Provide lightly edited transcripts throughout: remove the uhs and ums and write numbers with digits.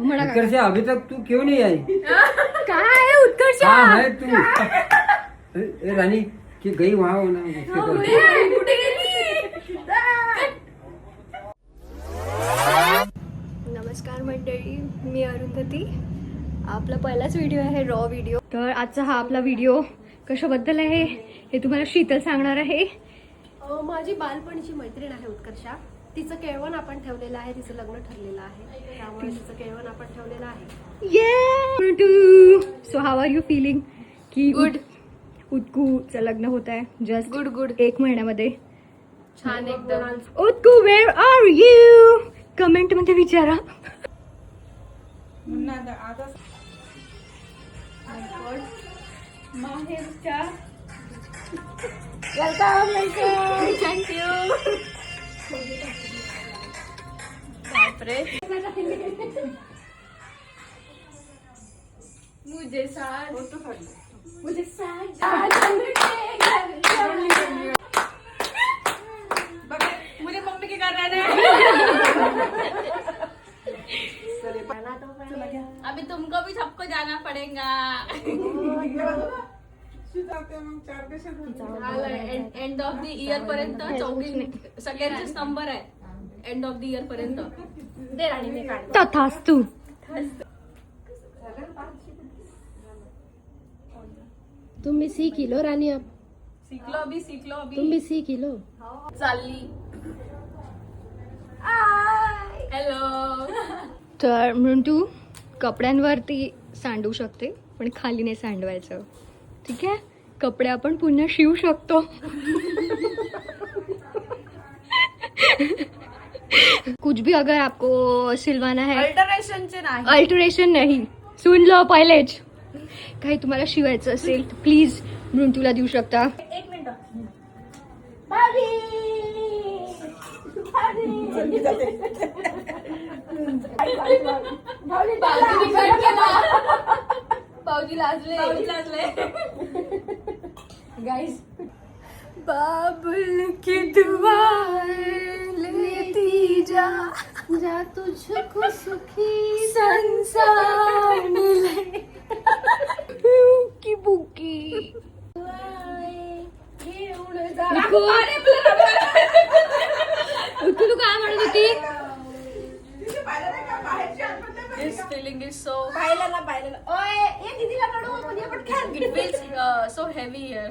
उत्कर्ष अभी तक तू क्यों नहीं आई? काय उत्कर्ष? हाँ है तू। ए रानी की गई वहाँ होना कुठे गेली? नमस्कार मंडळी, मी अरुंधती. आपला पहिलाच व्हिडिओ आहे, रॉ व्हिडिओ. तर आजचा हा आपला व्हिडिओ कशाबद्दल आहे हे तुम्हाला शीतल सांगणार आहे. माझी बालपणीची मैत्रीण आहे उत्कर्षा. तिचं केळवण आपण ठेवलेलं आहे, तिचं लग्न ठरलेलं आहे, त्यामुळे तिचं केळवण आपण ठेवलेलं आहे. So how are you feeling? की गुड. उत्कूचं लग्न होत आहे जस्ट गुड 1 महिन्यामध्ये. छान एकदम. Utku where are you? Comment मध्ये विचारा. थँक्यू. बापरे. मुझे साथ मुझे मम्मी के कर रहे हैं. अभी तुमको भी सबको जाना पड़ेगा. एंड ऑफ द इयर पर्यंत सगळ्यांचेच नंबर आहे. एंड ऑफ द इयर पर्यंत दे राणी मी काढ. तथास्तु. तुम भी सीख लो रानी. अब सीखलो अभी तुम भी सीख लो. चालली. हॅलो. तर म्हणून तू कपड्यांवरती सांडू शकते, पण खाली नाही सांडवायचं, ठीक आहे? कपडे आपण पुन्हा शिवू शकतो. कुछ भी अगर आपको सिलवाना है, अल्टरेशन नहीं, सुन लो पहिलेच. काही तुम्हाला शिवायचं असेल तर प्लीज म्हणून तुला देऊ शकता. एक मिनिट. भाऊजी लाजले. गाइस, बाबुल की दुआएं लेती जा, जा तुझको सुखी संसार मिले. की बुकी तू काय म्हणत होती? This feeling is so. पाहिलं ना. ओए, ये दीदीला कडू म्हणजे आपण खेळ. It feels so heavy here.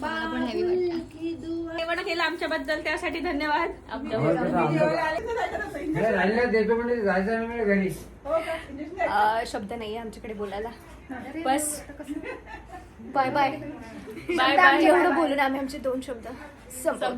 मला पण हेवी वाटतं. एवढं केलं आमच्याबद्दल, त्यासाठी धन्यवाद. राणीला देतो म्हणजे जायचं नाही घरी. शब्द नाही आमच्याकडे बोलायला. बस बाय बाय. Bye bye. एवढं बोलून आम्ही आमचे 2 शब्द संपवतो.